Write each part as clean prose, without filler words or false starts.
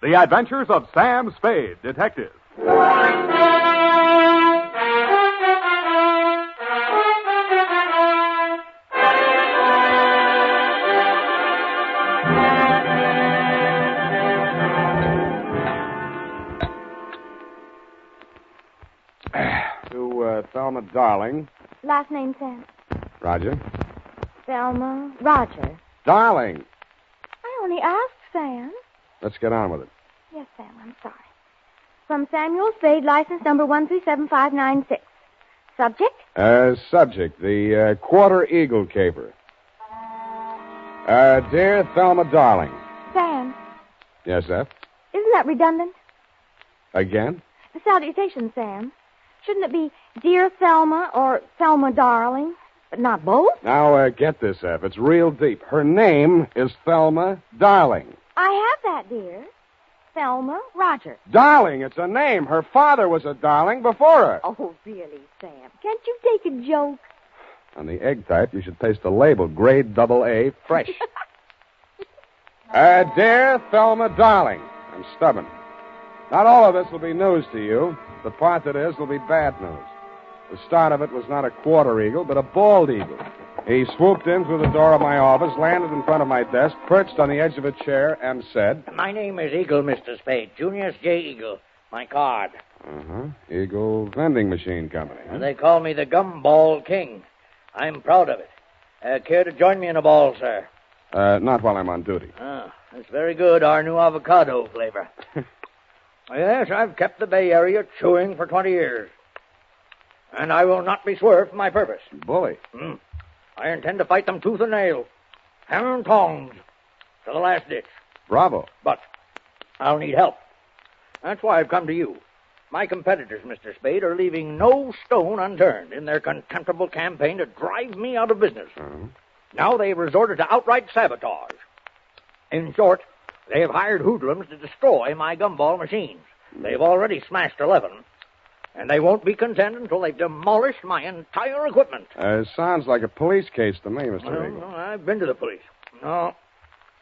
The Adventures of Sam Spade, Detective. To Thelma Darling. Last name, Sam? Roger. Thelma Roger. Darling. I only asked, Sam. Let's get on with it. Yes, Sam, I'm sorry. From Samuel Spade, license number 1375596. Subject? Subject, the Quarter Eagle caper. Dear Thelma Darling. Sam, Yes, F? isn't that redundant? Again? The salutation, Sam. Shouldn't it be Dear Thelma or Thelma Darling? But not both? Now, get this, F. It's real deep. Her name is Thelma Darling. I have that, dear. Thelma Roger. Darling, it's a name. Her father was a darling before her. Oh, really, Sam? Can't you take a joke? On the egg type, you should paste a label, grade AA, fresh. Dear Thelma Darling, I'm stubborn. Not all of this will be news to you. The part that is will be bad news. The start of it was not a quarter eagle, but a bald eagle. He swooped in through the door of my office, landed in front of my desk, perched on the edge of a chair, and said... My name is Eagle, Mr. Spade. Junius J. Eagle. My card. Eagle Vending Machine Company. Huh? They call me the Gumball King. I'm proud of it. Care to join me in a ball, sir? Not while I'm on duty. Ah, that's very good. Our new avocado flavor. Yes, I've kept the Bay Area chewing for 20 years. And I will not be swerved from my purpose. Bully. I intend to fight them tooth and nail. Hammer and tongs. To the last ditch. Bravo. But I'll need help. That's why I've come to you. My competitors, Mr. Spade, are leaving no stone unturned in their contemptible campaign to drive me out of business. Now they've resorted to outright sabotage. In short, they have hired hoodlums to destroy my gumball machines. They've already smashed 11. And they won't be content until they've demolished my entire equipment. Sounds like a police case to me, Mr. Eagle. No, I've been to the police. No,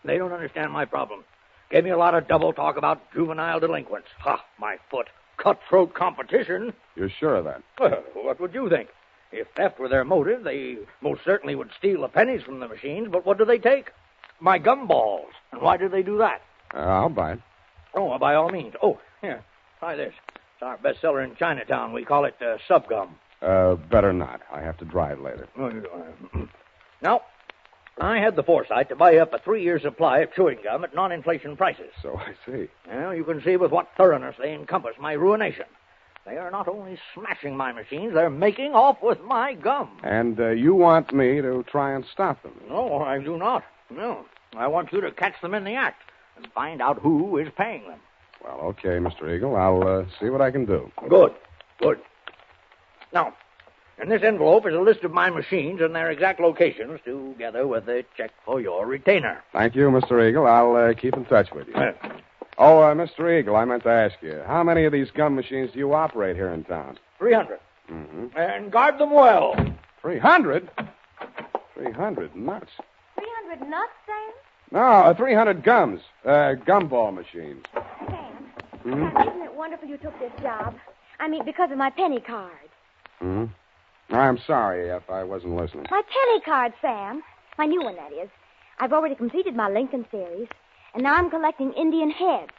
they don't understand my problem. Gave me a lot of double talk about juvenile delinquents. Ha, my foot. Cutthroat competition. You're sure of that? Well, what would you think? If theft were their motive, they most certainly would steal the pennies from the machines, but what do they take? My gumballs. And why did they do that? I'll buy it. Oh, by all means. Oh, here, try this. It's our bestseller in Chinatown. We call it Subgum. Better not. I have to drive later. Now, I had the foresight to buy up a 3-year supply of chewing gum at non-inflation prices. So I see. Well, you can see with what thoroughness they encompass my ruination. They are not only smashing my machines, they're making off with my gum. And you want me to try and stop them? No, I do not. No. I want you to catch them in the act and find out who is paying them. Well, okay, Mr. Eagle. I'll see what I can do. Good. Now, in this envelope is a list of my machines and their exact locations, together with a check for your retainer. Thank you, Mr. Eagle. I'll keep in touch with you. Mr. Eagle, I meant to ask you, how many of these gum machines do you operate here in town? 300. And guard them well. 300? 300 nuts. 300 nuts, Sam? No, 300 gums. Gumball machines. Sam, isn't it wonderful you took this job? I mean, because of my penny card. I'm sorry if I wasn't listening. My penny card, Sam. My new one, that is. I've already completed my Lincoln series, and now I'm collecting Indian heads.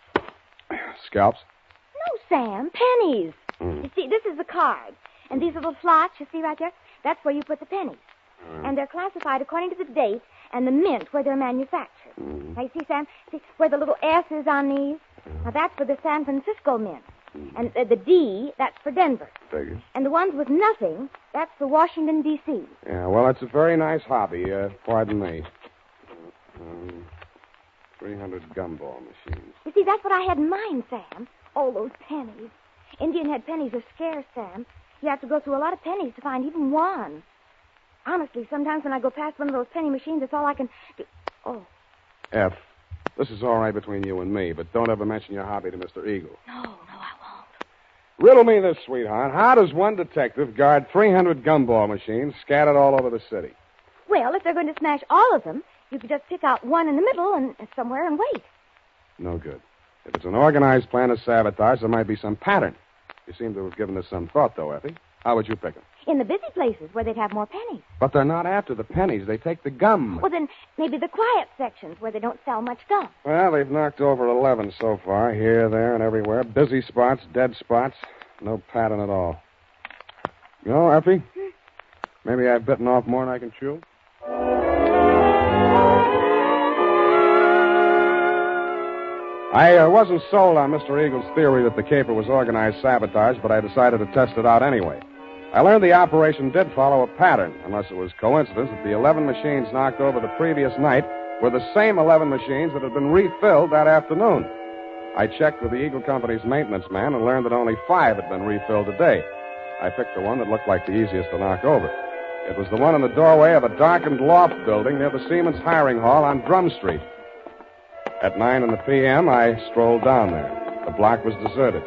Scalps? No, Sam, pennies. You see, this is the card, and these little slots you see right there, that's where you put the pennies. And they're classified according to the date and the mint where they're manufactured. Now, you see, Sam, where the little S is on these? Now, that's for the San Francisco mint. And the D, that's for Denver. Figures. And the ones with nothing, that's for Washington, D.C. Yeah, well, that's a very nice hobby. Pardon me. 300 gumball machines. You see, that's what I had in mind, Sam. All those pennies. Indian head pennies are scarce, Sam. You have to go through a lot of pennies to find even one. Honestly, sometimes when I go past one of those penny machines, that's all I can do. Oh. F, this is all right between you and me, but don't ever mention your hobby to Mr. Eagle. No, I won't. Riddle me this, sweetheart. How does one detective guard 300 gumball machines scattered all over the city? Well, if they're going to smash all of them, you could just pick out one in the middle and somewhere and wait. No good. If it's an organized plan of sabotage, there might be some pattern. You seem to have given this some thought, though, Effie. How would you pick them? In the busy places where they'd have more pennies. But they're not after the pennies. They take the gum. Well, then maybe the quiet sections where they don't sell much gum. Well, they've knocked over 11 so far, here, there, and everywhere. Busy spots, dead spots. No pattern at all. You know, Effie, maybe I've bitten off more than I can chew. I wasn't sold on Mr. Eagle's theory that the caper was organized sabotage, but I decided to test it out anyway. I learned the operation did follow a pattern, unless it was coincidence that the 11 machines knocked over the previous night were the same 11 machines that had been refilled that afternoon. I checked with the Eagle Company's maintenance man and learned that only 5 had been refilled today. I picked the one that looked like the easiest to knock over. It was the one in the doorway of a darkened loft building near the Siemens Hiring Hall on Drum Street. At 9 p.m., I strolled down there. The block was deserted.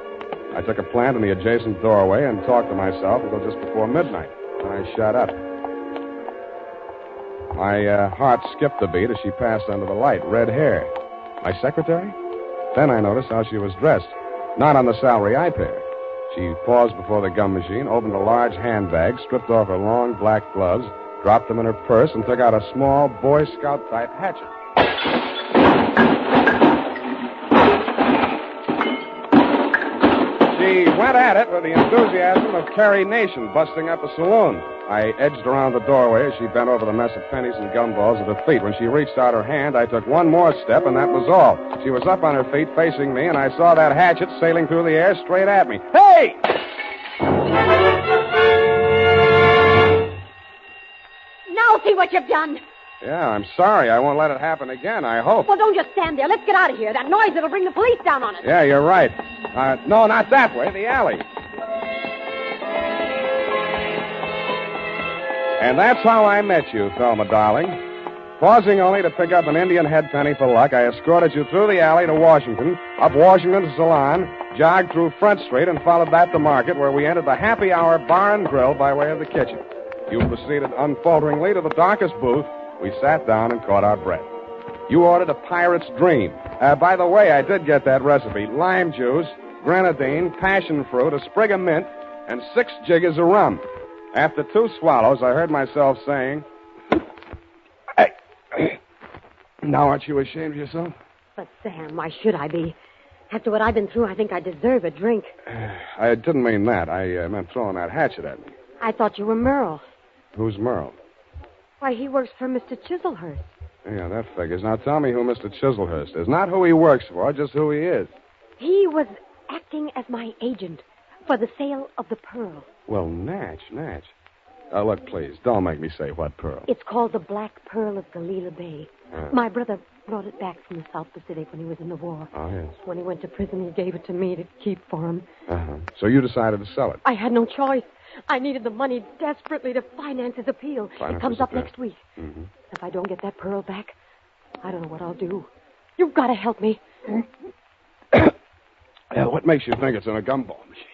I took a plant in the adjacent doorway and talked to myself until just before midnight. I shut up. My heart skipped a beat as she passed under the light. Red hair. My secretary? Then I noticed how she was dressed. Not on the salary I paid her. She paused before the gum machine, opened a large handbag, stripped off her long black gloves, dropped them in her purse, and took out a small Boy Scout-type hatchet. She went at it with the enthusiasm of Carrie Nation busting up a saloon. I edged around the doorway as she bent over the mess of pennies and gumballs at her feet. When she reached out her hand, I took one more step, and that was all. She was up on her feet facing me, and I saw that hatchet sailing through the air straight at me. Hey! Now see what you've done. Yeah, I'm sorry. I won't let it happen again, I hope. Well, don't just stand there. Let's get out of here. That noise, it'll bring the police down on us. Yeah, you're right. No, not that way. The alley. And that's how I met you, Thelma, darling. Pausing only to pick up an Indian head penny for luck, I escorted you through the alley to Washington, up Washington to Salon, jogged through Front Street, and followed that to Market, where we entered the Happy Hour Bar and Grill by way of the kitchen. You proceeded unfalteringly to the darkest booth. We sat down and caught our breath. You ordered a pirate's dream. By the way, I did get that recipe. Lime juice, grenadine, passion fruit, a sprig of mint, and 6 jiggers of rum. After 2 swallows, I heard myself saying, now aren't you ashamed of yourself? But, Sam, why should I be? After what I've been through, I think I deserve a drink. I didn't mean that. I meant throwing that hatchet at me. I thought you were Merle. Who's Merle? Why, he works for Mr. Chiselhurst. Yeah, that figures. Now tell me who Mr. Chiselhurst is. Not who he works for, just who he is. He was acting as my agent for the sale of the pearl. Well, Natch. Look, please, don't make me say what pearl. It's called the Black Pearl of Galila Bay. My brother brought it back from the South Pacific when he was in the war. Oh, yes. When he went to prison, he gave it to me to keep for him. Uh-huh. So you decided to sell it? I had no choice. I needed the money desperately to finance his appeal. Finance it comes his up appeal. next week. Mm-hmm. If I don't get that pearl back, I don't know what I'll do. You've got to help me. What makes you think it's in a gumball machine?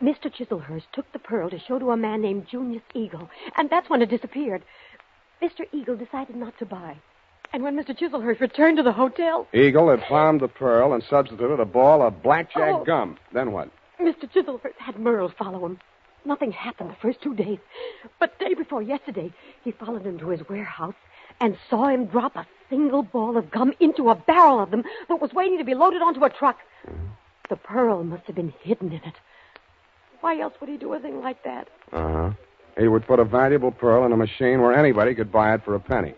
Mr. Chiselhurst took the pearl to show to a man named Junius Eagle, and that's when it disappeared. Mr. Eagle decided not to buy. And when Mr. Chiselhurst returned to the hotel... Eagle had found the pearl and substituted a ball of blackjack gum. Then what? Mr. Chiselhurst had Merle follow him. Nothing happened the first 2 days. But day before yesterday, he followed him to his warehouse and saw him drop a single ball of gum into a barrel of them that was waiting to be loaded onto a truck. The pearl must have been hidden in it. Why else would he do a thing like that? Uh-huh. He would put a valuable pearl in a machine where anybody could buy it for a penny.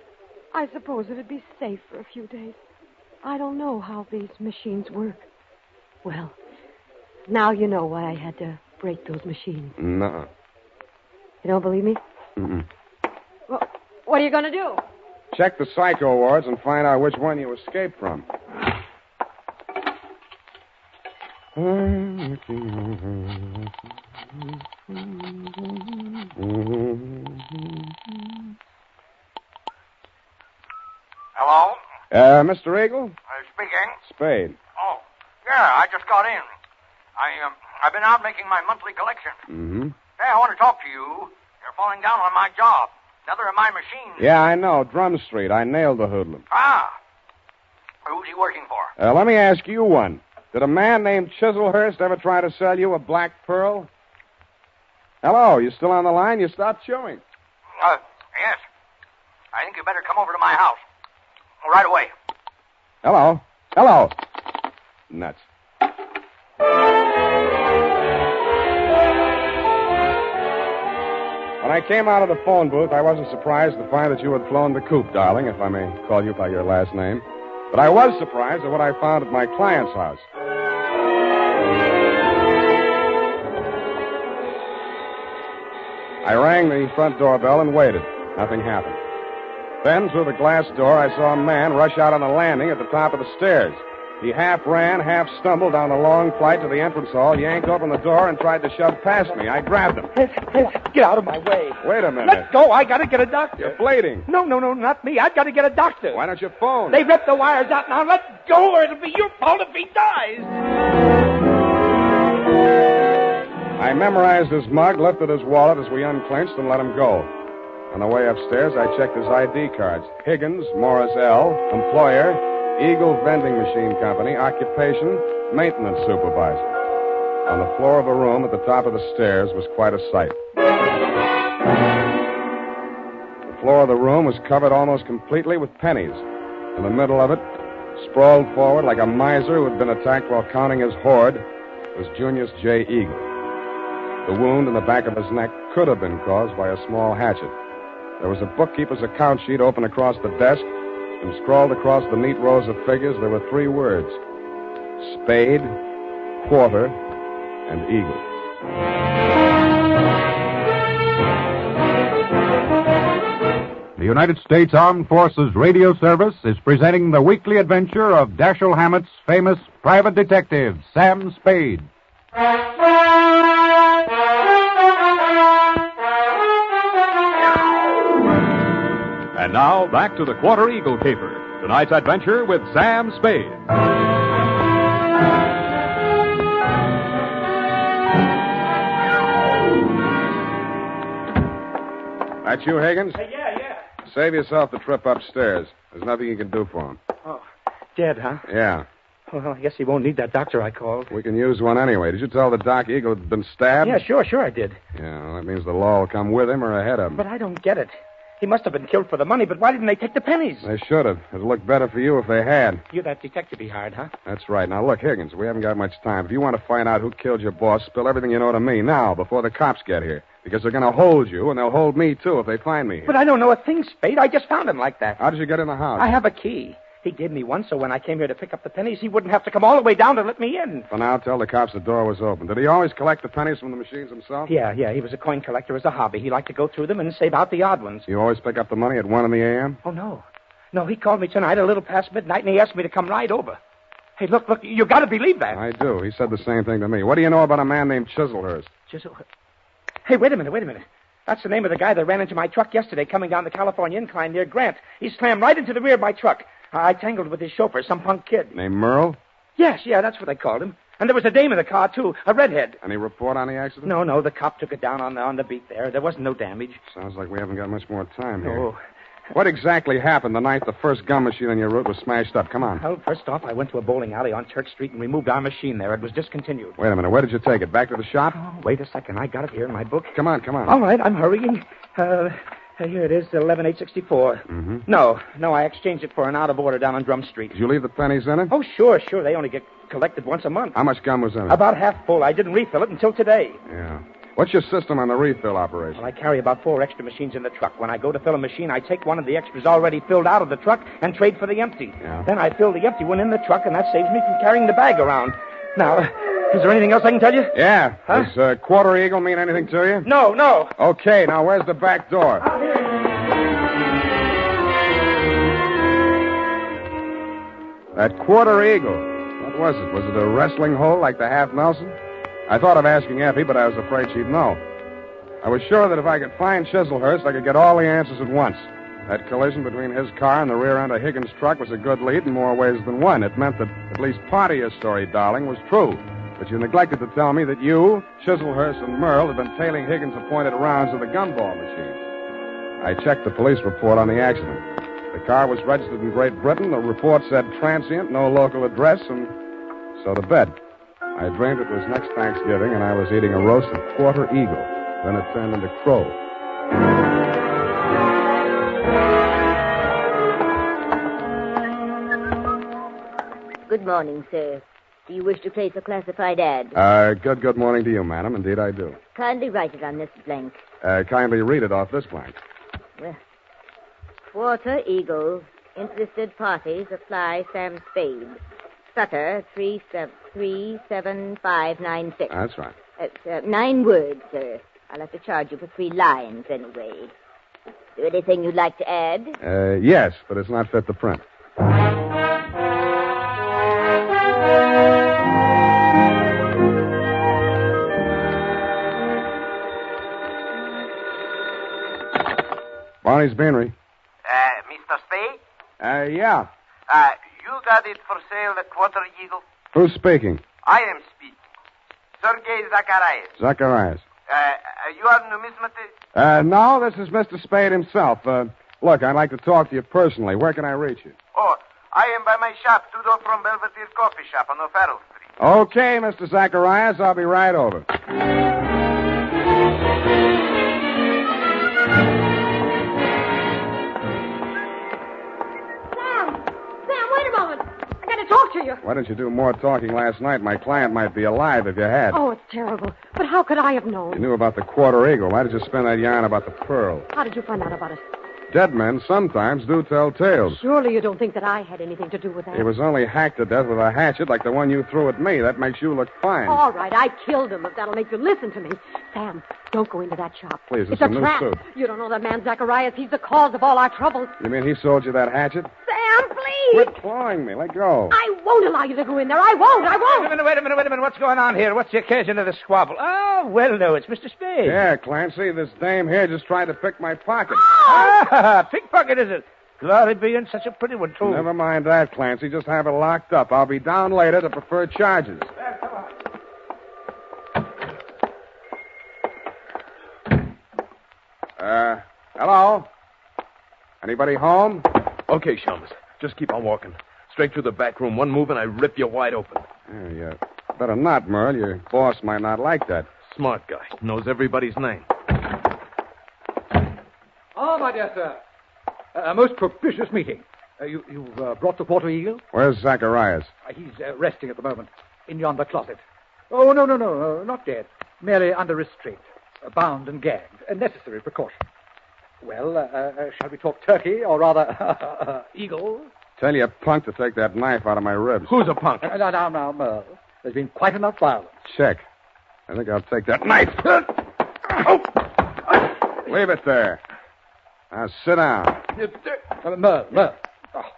I suppose it'd be safe for a few days. I don't know how these machines work. Well, now you know why I had to break those machines. Nuh-uh. You don't believe me? Mm-mm. Well, what are you going to do? Check the psycho wards and find out which one you escaped from. Hello? Mr. Eagle? Speaking. Spade. Oh, yeah, I just got in. I've been out making my monthly collection. Mm-hmm. Hey, I want to talk to you. You're falling down on my job. Another of my machines. Yeah, I know. Drum Street. I nailed the hoodlum. Ah. Who's he working for? Let me ask you one. Did a man named Chiselhurst ever try to sell you a black pearl? Hello, you still on the line? You stopped chewing. Yes. I think you better come over to my house. Right away. Hello. Hello. Nuts. When I came out of the phone booth, I wasn't surprised to find that you had flown the coop, darling, if I may call you by your last name. But I was surprised at what I found at my client's house. I rang the front doorbell and waited. Nothing happened. Then, through the glass door, I saw a man rush out on the landing at the top of the stairs. He half ran, half stumbled down the long flight to the entrance hall, yanked open the door, and tried to shove past me. I grabbed him. Get out of my way. Wait a minute. Let go. I got to get a doctor. You're bleeding. No, not me. I've got to get a doctor. Why don't you phone? They ripped the wires out now. Let go, or it'll be your fault if he dies. I memorized his mug, lifted his wallet as we unclinched, and let him go. On the way upstairs, I checked his ID cards. Higgins, Morris L., employer, Eagle Vending Machine Company, occupation, maintenance supervisor. On the floor of a room at the top of the stairs was quite a sight. The floor of the room was covered almost completely with pennies. In the middle of it, sprawled forward like a miser who had been attacked while counting his hoard, was Junius J. Eagle. The wound in the back of his neck could have been caused by a small hatchet. There was a bookkeeper's account sheet open across the desk, and scrawled across the neat rows of figures there were 3 words: Spade, Quarter, and Eagle. The United States Armed Forces Radio Service is presenting the weekly adventure of Dashiell Hammett's famous private detective, Sam Spade. And now, back to the Quarter Eagle Caper. Tonight's adventure with Sam Spade. That you, Higgins? Yeah. Save yourself the trip upstairs. There's nothing you can do for him. Oh, dead, huh? Yeah. Well, I guess he won't need that doctor I called. We can use one anyway. Did you tell the doc Eagle had been stabbed? Yeah, sure I did. Yeah, well, that means the law will come with him or ahead of him. But I don't get it. He must have been killed for the money, but why didn't they take the pennies? They should have. It'd look better for you if they had. You're that detective-y hard, huh? That's right. Now, look, Higgins, we haven't got much time. If you want to find out who killed your boss, spill everything you know to me now, before the cops get here. Because they're going to hold you, and they'll hold me, too, if they find me here. But I don't know a thing, Spade. I just found him like that. How did you get in the house? I have a key. He gave me one, so when I came here to pick up the pennies, he wouldn't have to come all the way down to let me in. For now, tell the cops the door was open. Did he always collect the pennies from the machines himself? Yeah. He was a coin collector as a hobby. He liked to go through them and save out the odd ones. You always pick up the money at 1 in the a.m.? Oh, no. No, he called me tonight a little past midnight, and he asked me to come right over. Hey, look, you got to believe that. I do. He said the same thing to me. What do you know about a man named Chiselhurst? Hey, wait a minute. That's the name of the guy that ran into my truck yesterday coming down the California incline near Grant. He slammed right into the rear of my truck. I tangled with his chauffeur, some punk kid. Named Merle? Yes, that's what they called him. And there was a dame in the car, too, a redhead. Any report on the accident? No, the cop took it down on the beat there. There wasn't no damage. Sounds like we haven't got much more time here. Oh. What exactly happened the night the first gum machine on your route was smashed up? Come on. Well, first off, I went to a bowling alley on Church Street and removed our machine there. It was discontinued. Wait a minute. Where did you take it? Back to the shop? Oh, wait a second. I got it here in my book. Come on. All right, I'm hurrying. Here it is, 11864. Mm-hmm. No, I exchanged it for an out of order down on Drum Street. Did you leave the pennies in it? Oh, sure. They only get collected once a month. How much gum was in it? About half full. I didn't refill it until today. Yeah. What's your system on the refill operation? Well, I carry about 4 extra machines in the truck. When I go to fill a machine, I take one of the extras already filled out of the truck and trade for the empty. Yeah. Then I fill the empty one in the truck, and that saves me from carrying the bag around. Now, is there anything else I can tell you? Yeah. Huh? Does Quarter Eagle mean anything to you? No. Okay, now where's the back door? Out here. That Quarter Eagle. What was it? Was it a wrestling hole like the Half Nelson? I thought of asking Effie, but I was afraid she'd know. I was sure that if I could find Chiselhurst, I could get all the answers at once. That collision between his car and the rear end of Higgins' truck was a good lead in more ways than one. It meant that at least part of your story, darling, was true. But you neglected to tell me that you, Chiselhurst, and Merle had been tailing Higgins' appointed rounds of the gumball machine. I checked the police report on the accident. The car was registered in Great Britain. The report said transient, no local address, and So to bed. I dreamed it was next Thanksgiving, and I was eating a roast of quarter eagle. Then it turned into crow. Good morning, sir. Do you wish to place a classified ad? Good morning to you, madam. Indeed, I do. Kindly write it on this blank. Kindly read it off this blank. Well, Quarter Eagle. Interested parties apply Sam Spade. Sutter 37596. That's right. 9 words, sir. I'll have to charge you for 3 lines anyway. Is there anything you'd like to add? Yes, but it's not fit to print. Barney's Beanery. Mr. Spade? Yeah. You got it for sale, the Quarter Eagle? Who's speaking? I am speaking. Sergei Zacharias. Zacharias. You are numismatist? No, this is Mr. Spade himself. Look, I'd like to talk to you personally. Where can I reach you? Oh, I am by my shop, 2 doors from Belvedere Coffee Shop on O'Farrell Street. Okay, Mr. Zacharias, I'll be right over. Talk to you. Why didn't you do more talking last night? My client might be alive if you had. Oh, it's terrible. But how could I have known? You knew about the Quarter Eagle. Why did you spin that yarn about the pearl? How did you find out about it? Dead men sometimes do tell tales. Surely you don't think that I had anything to do with that. He was only hacked to death with a hatchet like the one you threw at me. That makes you look fine. All right, I killed him, if that'll make you listen to me. Sam, don't go into that shop. Please, it's it's a a new trap. suit. You don't know that man Zacharias. He's the cause of all our troubles. You mean he sold you that hatchet? Sam, please! Quit clawing me. Let go. I won't allow you to go in there. I won't. Wait a minute. What's going on here? What's the occasion of the squabble? Oh, well, no, it's Mr. Spade. Yeah, Clancy, this dame here just tried to pick my pocket. Pickpocket, is it? Glory be in such a pretty one, too. Never mind that, Clancy. Just have it locked up. I'll be down later to prefer charges. Hello? Anybody home? Okay, Chalmers. Just keep on walking. Straight through the back room. One move and I rip you wide open. Yeah. Better not, Merle. Your boss might not like that. Smart guy. Knows everybody's name. Ah, my dear sir. A most propitious meeting. You've brought the Quarter Eagle? Where's Zacharias? He's resting at the moment in yonder closet. Oh, no, not dead. Merely under restraint. Bound and gagged. A necessary precaution. Well, shall we talk turkey, or rather, eagle? Tell you, punk, to take that knife out of my ribs. Who's a punk? Now, Merle. There's been quite enough violence. Check. I think I'll take that knife. Leave it there. Now, sit down. Merle. Oh,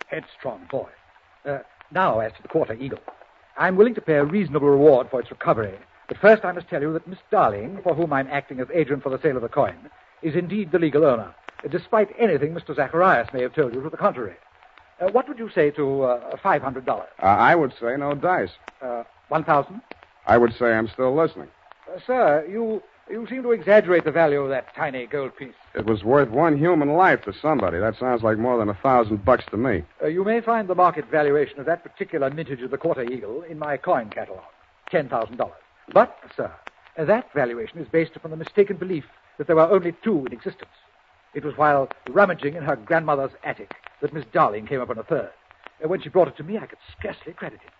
headstrong boy. Now, as to the Quarter Eagle. I'm willing to pay a reasonable reward for its recovery. But first I must tell you that Miss Darling, for whom I'm acting as agent for the sale of the coin, is indeed the legal owner, despite anything Mr. Zacharias may have told you to the contrary. What would you say to $500? I would say no dice. 1,000? I would say I'm still listening. Sir, you seem to exaggerate the value of that tiny gold piece. It was worth one human life to somebody. That sounds like more than $1,000 to me. You may find the market valuation of that particular mintage of the Quarter Eagle in my coin catalog, $10,000. But, sir, that valuation is based upon the mistaken belief that there were only 2 in existence. It was while rummaging in her grandmother's attic that Miss Darling came upon a third. When she brought it to me, I could scarcely credit it.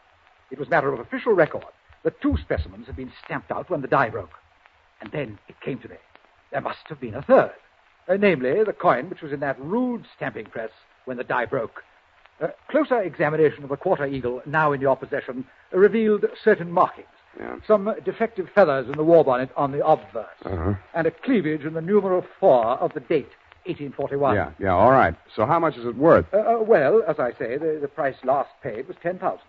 It was matter of official record that 2 specimens had been stamped out when the die broke. And then it came to me. There must have been a third. Namely, the coin which was in that rude stamping press when the die broke. Closer examination of the Quarter Eagle, now in your possession, revealed certain markings. Yeah. Some defective feathers in the war bonnet on the obverse. And a cleavage in the numeral 4 of the date, 1841. Yeah, all right. So how much is it worth? Well, as I say, the price last paid was $10,000.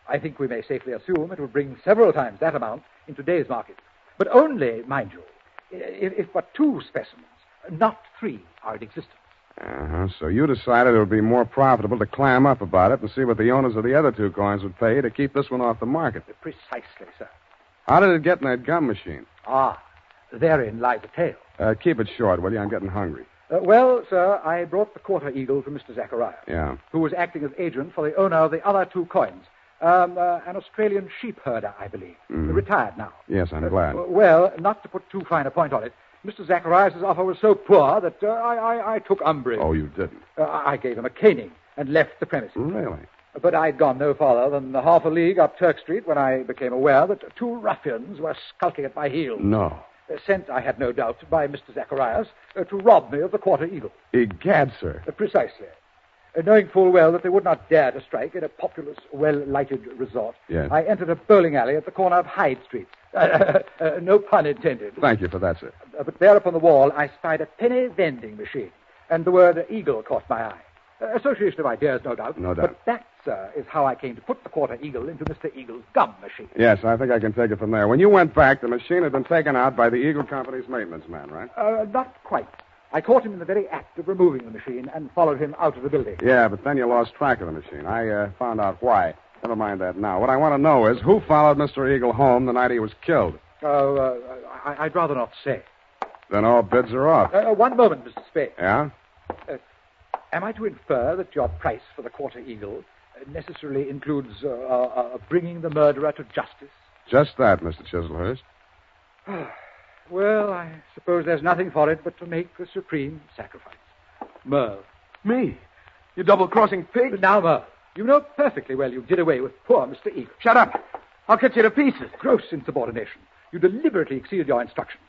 I think we may safely assume it will bring several times that amount in today's market. But only, mind you, if but 2 specimens, not 3, are in existence. So you decided it would be more profitable to clam up about it and see what the owners of the other 2 coins would pay to keep this one off the market. Precisely, sir. How did it get in that gum machine? Therein lies the tale. Keep it short, will you? I'm getting hungry. Well, sir, I brought the Quarter Eagle to Mr. Zacharias. Yeah. Who was acting as agent for the owner of the other 2 coins, An Australian sheep herder, I believe. Retired now. Yes, I'm glad. Well, not to put too fine a point on it, Mr. Zacharias' offer was so poor that I took umbrage. Oh, you didn't? I gave him a caning and left the premises. Really? But I'd gone no farther than half a league up Turk Street when I became aware that two ruffians were skulking at my heels. No. Sent, I had no doubt, by Mr. Zacharias to rob me of the Quarter Eagle. Egad, sir. Precisely. Knowing full well that they would not dare to strike in a populous, well-lighted resort, yes. I entered a bowling alley at the corner of Hyde Street. No pun intended. Thank you for that, sir. But there upon the wall, I spied a penny vending machine, and the word Eagle caught my eye. Association of ideas, no doubt. No doubt. But that, sir, is how I came to put the Quarter Eagle into Mr. Eagle's gum machine. Yes, I think I can take it from there. When you went back, the machine had been taken out by the Eagle Company's maintenance man, right? Not quite. I caught him in the very act of removing the machine and followed him out of the building. Yeah, but then you lost track of the machine. I found out why. Never mind that now. What I want to know is who followed Mr. Eagle home the night he was killed. I'd rather not say. Then all bids are off. One moment, Mr. Spade. Yeah? Am I to infer that your price for the Quarter Eagle necessarily includes bringing the murderer to justice? Just that, Mr. Chislehurst. Well, I suppose there's nothing for it but to make the supreme sacrifice. Merle. Me? You double-crossing pig? Now, Merle, you know perfectly well you did away with poor Mr. Eagle. Shut up. I'll cut you to pieces. Gross insubordination. You deliberately exceeded your instructions.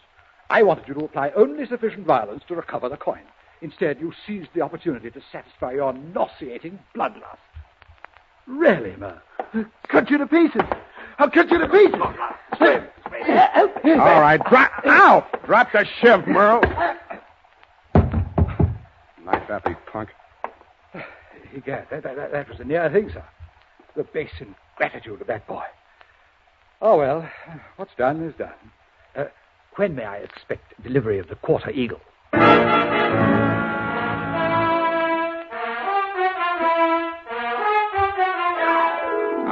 I wanted you to apply only sufficient violence to recover the coin. Instead, you seized the opportunity to satisfy your nauseating bloodlust. Really, Merle? Cut you to pieces. I'll cut you to pieces. All right, drop. Ow! Drop the shiv, Merle. Nice happy punk. Egad, that was a near thing, sir. The base ingratitude of that boy. Oh, well, what's done is done. When may I expect delivery of the Quarter Eagle?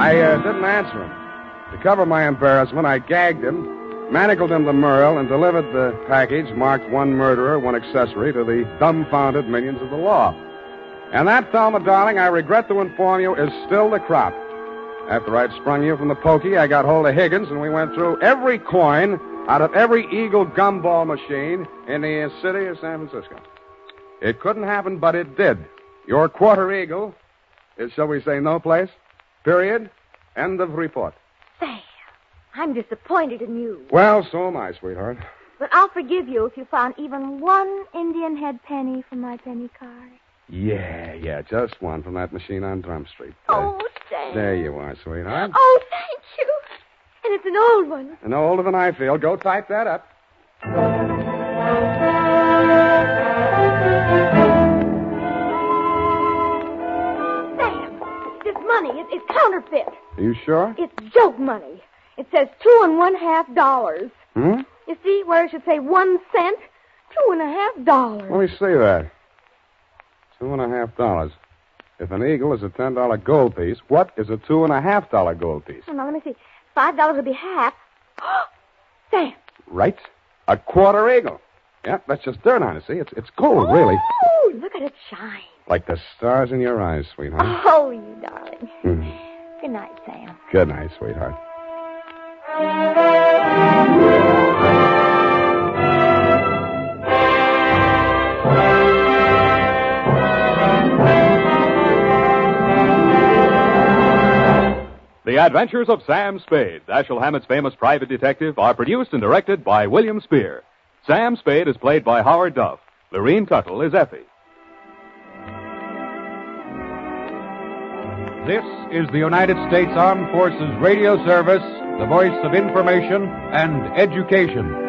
I didn't answer him. To cover my embarrassment, I gagged him, manacled him to Merle, and delivered the package marked one murderer, one accessory to the dumbfounded minions of the law. And that, Thelma, darling, I regret to inform you, is still the crop. After I'd sprung you from the pokey, I got hold of Higgins, and we went through every coin out of every Eagle gumball machine in the city of San Francisco. It couldn't happen, but it did. Your Quarter Eagle is, shall we say, no place. Period. End of report. Sam, I'm disappointed in you. Well, so am I, sweetheart. But I'll forgive you if you found even one Indian head penny from my penny card. Yeah, just one from that machine on Drum Street. Oh, Sam. There you are, sweetheart. Oh, thank you. And it's an old one. And older than I feel. Go type that up. Sam, this money, it's counterfeit. Are you sure? It's joke money. It says $2.50. Hmm? You see where it should say 1 cent? $2.50. Let me see that. $2.50. If an eagle is a $10 gold piece, what is a $2.50 gold piece? Oh, now, let me see. $5 would be half. Sam. Right. A quarter eagle. Yeah, that's just dirt on it, see? It's gold, really. Oh, look at it shine. Like the stars in your eyes, sweetheart. Oh, you darling. Mm. Good night, Sam. Good night, sweetheart. The Adventures of Sam Spade, Dashiell Hammett's famous private detective, are produced and directed by William Spear. Sam Spade is played by Howard Duff. Lorene Tuttle is Effie. This is the United States Armed Forces Radio Service, the voice of information and education.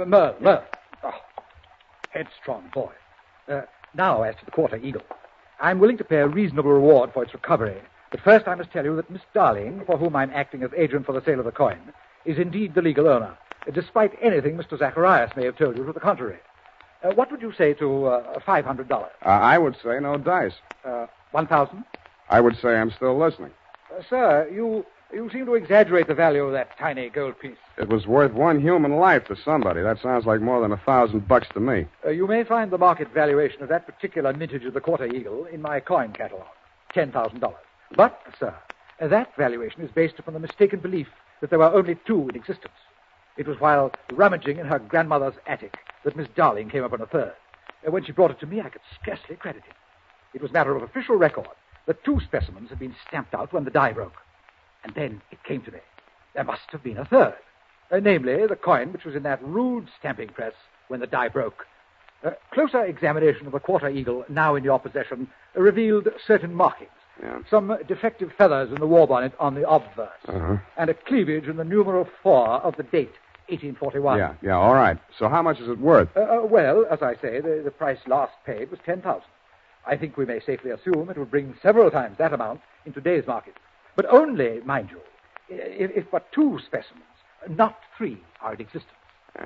Merle. Oh, headstrong boy. Now, as to the Quarter Eagle. I'm willing to pay a reasonable reward for its recovery, But first I must tell you that Miss Darling, for whom I'm acting as agent for the sale of the coin, is indeed the legal owner, despite anything Mr. Zacharias may have told you to the contrary. What would you say to $500? I would say no dice. 1,000? I would say I'm still listening. Sir, you seem to exaggerate the value of that tiny gold piece. It was worth one human life to somebody. That sounds like more than $1,000 to me. You may find the market valuation of that particular mintage of the Quarter Eagle in my coin catalog, $10,000. But, sir, that valuation is based upon the mistaken belief that there were only two in existence. It was while rummaging in her grandmother's attic that Miss Darling came upon a third. When she brought it to me, I could scarcely credit it. It was matter of official record that two specimens had been stamped out when the die broke. And then it came to me. There must have been a third. Namely, the coin which was in that rude stamping press when the die broke. Closer examination of the Quarter Eagle, now in your possession, revealed certain markings. Yeah. Some defective feathers in the war bonnet on the obverse. And a cleavage in the numeral 4 of the date, 1841. Yeah, all right. So how much is it worth? Well, as I say, the price last paid was $10,000. I think we may safely assume it will bring several times that amount in today's market. But only, mind you, if but two specimens, not three, are in existence.